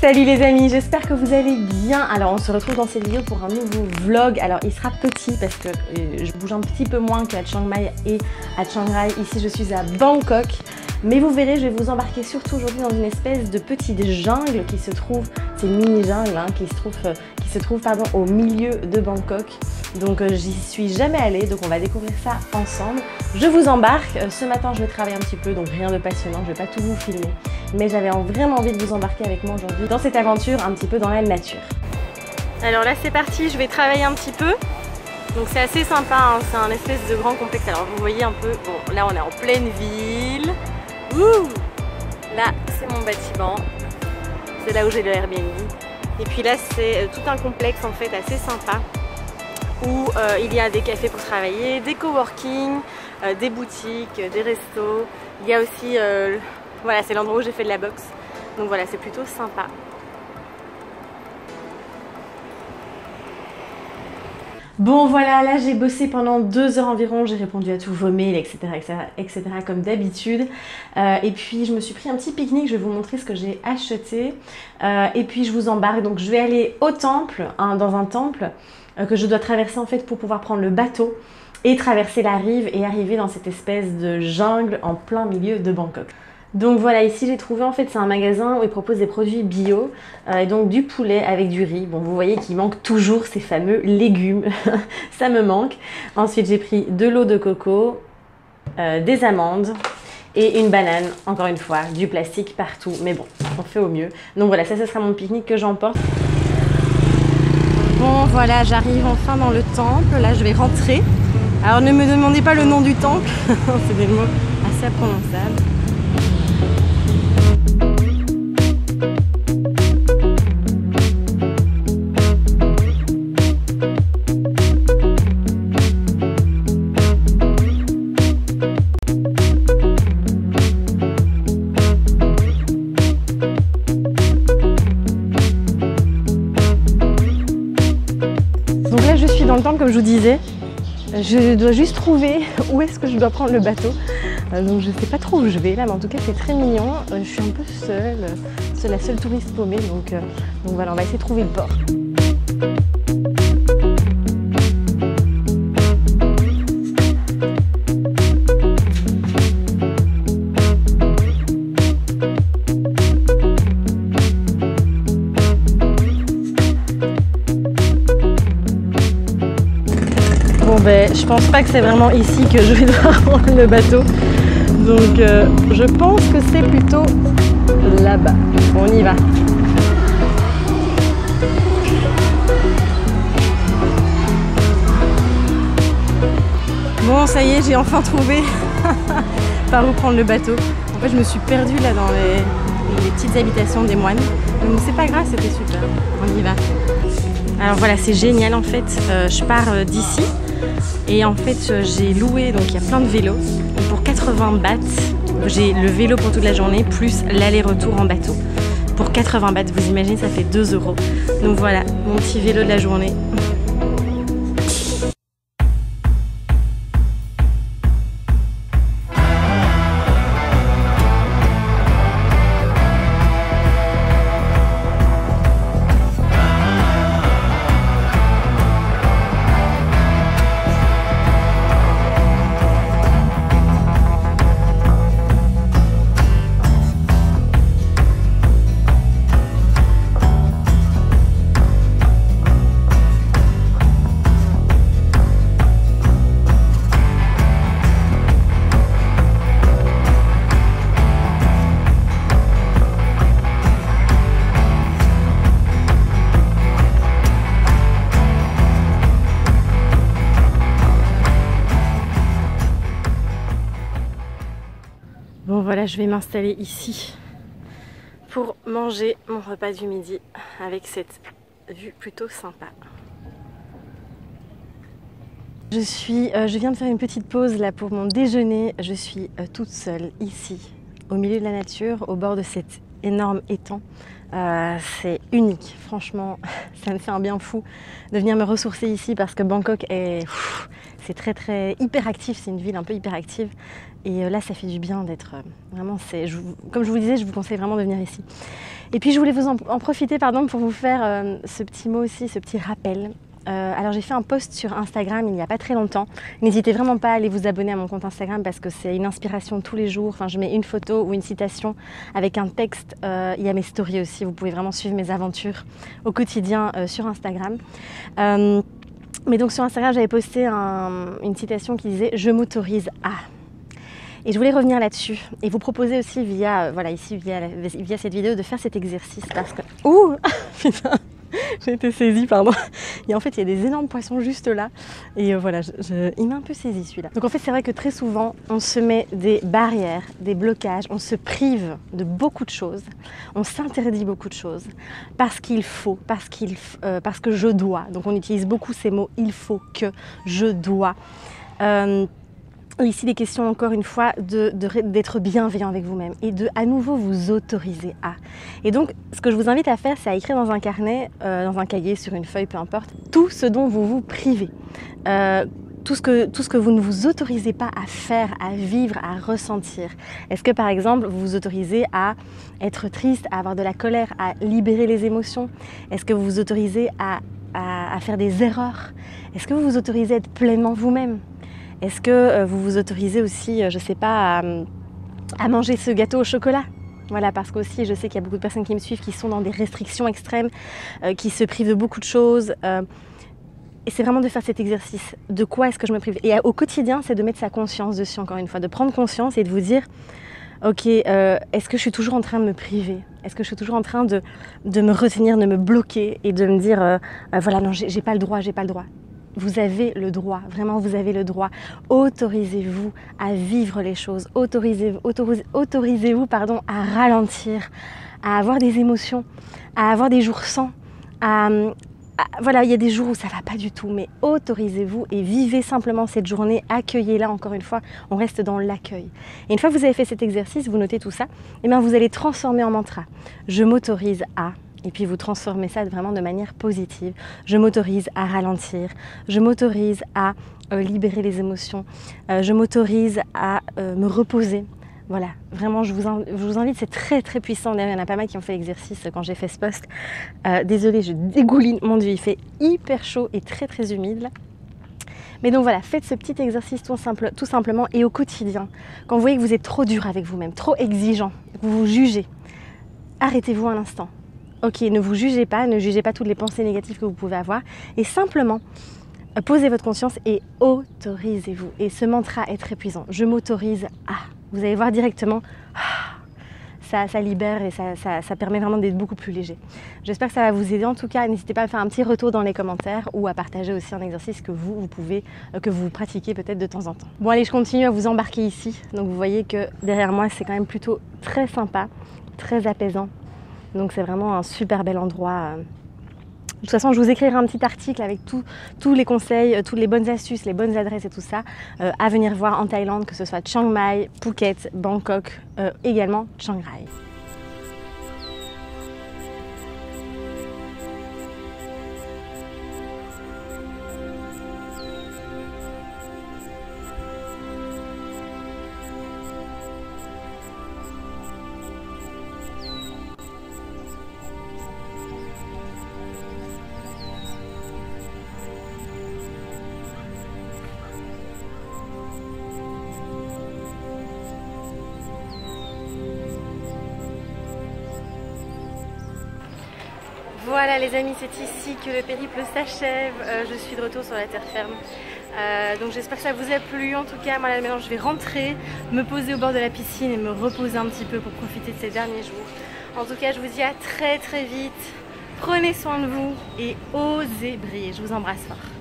Salut les amis, j'espère que vous allez bien. Alors on se retrouve dans cette vidéo pour un nouveau vlog. Alors il sera petit parce que je bouge un petit peu moins qu'à Chiang Mai et à Chiang Rai. Ici je suis à Bangkok. Mais vous verrez, je vais vous embarquer surtout aujourd'hui dans une espèce de petite jungle qui se trouve, c'est une mini jungle hein, qui se trouve au milieu de Bangkok. Donc j'y suis jamais allée, donc on va découvrir ça ensemble. Je vous embarque, ce matin je vais travailler un petit peu, donc rien de passionnant, je vais pas tout vous filmer. Mais j'avais vraiment envie de vous embarquer avec moi aujourd'hui dans cette aventure un petit peu dans la nature. Alors là c'est parti, je vais travailler un petit peu. Donc c'est assez sympa, hein, c'est un espèce de grand complexe. Alors vous voyez un peu, bon là on est en pleine ville. Ouh, là c'est mon bâtiment, c'est là où j'ai le Airbnb. Et puis là c'est tout un complexe en fait assez sympa où il y a des cafés pour travailler, des coworking, des boutiques, des restos. Il y a aussi, voilà c'est l'endroit où j'ai fait de la boxe. Donc voilà c'est plutôt sympa. Bon voilà, là j'ai bossé pendant 2 heures environ, j'ai répondu à tous vos mails, etc. etc. comme d'habitude. Et puis je me suis pris un petit pique-nique, je vais vous montrer ce que j'ai acheté. Et puis je vous embarque, donc je vais aller au temple, hein, dans un temple que je dois traverser en fait pour pouvoir prendre le bateau et traverser la rive et arriver dans cette espèce de jungle en plein milieu de Bangkok. Donc voilà, ici j'ai trouvé en fait c'est un magasin où ils proposent des produits bio et donc du poulet avec du riz. Bon vous voyez qu'il manque toujours ces fameux légumes, ça me manque. Ensuite j'ai pris de l'eau de coco, des amandes et une banane, encore une fois, du plastique partout. Mais bon, on fait au mieux. Donc voilà, ça ce sera mon pique-nique que j'emporte. Bon voilà, j'arrive enfin dans le temple, là je vais rentrer. Alors ne me demandez pas le nom du temple, c'est des mots assez imprononçables. Donc là je suis dans le temple comme je vous disais. Je dois juste trouver où est-ce que je dois prendre le bateau. Donc je sais pas trop où je vais là, mais en tout cas c'est très mignon. Je suis un peu seule, c'est la seule touriste paumée, donc voilà, on va essayer de trouver le port. Bon ben je pense pas que c'est vraiment ici que je vais devoir prendre le bateau. Donc je pense que c'est plutôt là-bas. On y va. Bon ça y est, j'ai enfin trouvé par où prendre le bateau. En fait je me suis perdue là dans les petites habitations des moines. Donc c'est pas grave, c'était super. On y va. Alors voilà, c'est génial en fait. Je pars d'ici. Et en fait j'ai loué, donc il y a plein de vélos. Et pour 80 bahts, j'ai le vélo pour toute la journée plus l'aller-retour en bateau. Pour 80 bahts, vous imaginez, ça fait 2 €. Donc voilà, mon petit vélo de la journée. Bon voilà, je vais m'installer ici pour manger mon repas du midi avec cette vue plutôt sympa. Je viens de faire une petite pause là pour mon déjeuner. Je suis toute seule ici, au milieu de la nature, au bord de cet énorme étang. C'est unique, franchement, ça me fait un bien fou de venir me ressourcer ici parce que Bangkok c'est très hyper actif, c'est une ville un peu hyper active et là ça fait du bien d'être vraiment, comme je vous disais, je vous conseille vraiment de venir ici. Et puis je voulais vous en profiter pour vous faire ce petit mot aussi, ce petit rappel. Alors j'ai fait un post sur Instagram il n'y a pas très longtemps. N'hésitez vraiment pas à aller vous abonner à mon compte Instagram parce que c'est une inspiration tous les jours. Enfin, je mets une photo ou une citation avec un texte. Il y a mes stories aussi. Vous pouvez vraiment suivre mes aventures au quotidien sur Instagram. Mais donc sur Instagram, j'avais posté une citation qui disait « Je m'autorise à ». Et je voulais revenir là-dessus et vous proposer aussi via cette vidéo de faire cet exercice parce que... Ouh putain, j'ai été saisie, pardon. Et en fait, il y a des énormes poissons juste là. Et voilà, il m'a un peu saisie celui-là. Donc en fait, c'est vrai que très souvent, on se met des barrières, des blocages, on se prive de beaucoup de choses. On s'interdit beaucoup de choses parce qu'il faut, parce que je dois. Donc on utilise beaucoup ces mots, il faut, que, je dois. Ici, des questions encore une fois d'être bienveillant avec vous-même et de à nouveau vous autoriser à. Et donc, ce que je vous invite à faire, c'est à écrire dans un carnet, dans un cahier, sur une feuille, peu importe, tout ce dont vous vous privez. Tout ce que vous ne vous autorisez pas à faire, à vivre, à ressentir. Est-ce que par exemple, vous vous autorisez à être triste, à avoir de la colère, à libérer les émotions? Est-ce que vous vous autorisez à faire des erreurs? Est-ce que vous vous autorisez à être pleinement vous-même? Est-ce que vous vous autorisez aussi, je ne sais pas, à manger ce gâteau au chocolat? Voilà, parce qu'aussi, je sais qu'il y a beaucoup de personnes qui me suivent qui sont dans des restrictions extrêmes, qui se privent de beaucoup de choses. Et c'est vraiment de faire cet exercice. De quoi est-ce que je me prive? Et au quotidien, c'est de mettre sa conscience dessus, encore une fois, de prendre conscience et de vous dire, ok, est-ce que je suis toujours en train de me priver? Est-ce que je suis toujours en train de me retenir, de me bloquer et de me dire, voilà, non, j'ai pas le droit, j'ai pas le droit. Vous avez le droit, vraiment vous avez le droit. Autorisez-vous à vivre les choses, autorisez-vous à ralentir, à avoir des émotions, à avoir des jours sans, voilà, il y a des jours où ça ne va pas du tout, mais autorisez-vous et vivez simplement cette journée, accueillez-la encore une fois, on reste dans l'accueil. Et une fois que vous avez fait cet exercice, vous notez tout ça, et bien vous allez transformer en mantra. Je m'autorise à... Et puis vous transformez ça vraiment de manière positive. Je m'autorise à ralentir, je m'autorise à libérer les émotions, je m'autorise à me reposer. Voilà, vraiment je vous invite, c'est très puissant. D'ailleurs, il y en a pas mal qui ont fait l'exercice quand j'ai fait ce post. Désolée, je dégouline, mon Dieu, il fait hyper chaud et très humide là. Mais donc voilà, faites ce petit exercice tout simplement et au quotidien. Quand vous voyez que vous êtes trop dur avec vous-même, trop exigeant, que vous vous jugez, arrêtez-vous un instant. Ok, ne vous jugez pas, ne jugez pas toutes les pensées négatives que vous pouvez avoir et simplement posez votre conscience et autorisez-vous. Et ce mantra est très puissant. Je m'autorise à. Vous allez voir directement, ça libère et ça permet vraiment d'être beaucoup plus léger. J'espère que ça va vous aider. En tout cas, n'hésitez pas à faire un petit retour dans les commentaires ou à partager aussi un exercice que vous pratiquez peut-être de temps en temps. Bon allez, je continue à vous embarquer ici. Donc vous voyez que derrière moi, c'est quand même plutôt très sympa, très apaisant. Donc c'est vraiment un super bel endroit. De toute façon, je vous écrirai un petit article avec tous les conseils, toutes les bonnes astuces, les bonnes adresses et tout ça à venir voir en Thaïlande, que ce soit Chiang Mai, Phuket, Bangkok, également Chiang Rai. Voilà les amis, c'est ici que le périple s'achève. Je suis de retour sur la terre ferme. Donc j'espère que ça vous a plu. En tout cas, moi là maintenant je vais rentrer, me poser au bord de la piscine et me reposer un petit peu pour profiter de ces derniers jours. En tout cas, je vous dis à très vite. Prenez soin de vous et osez briller. Je vous embrasse fort.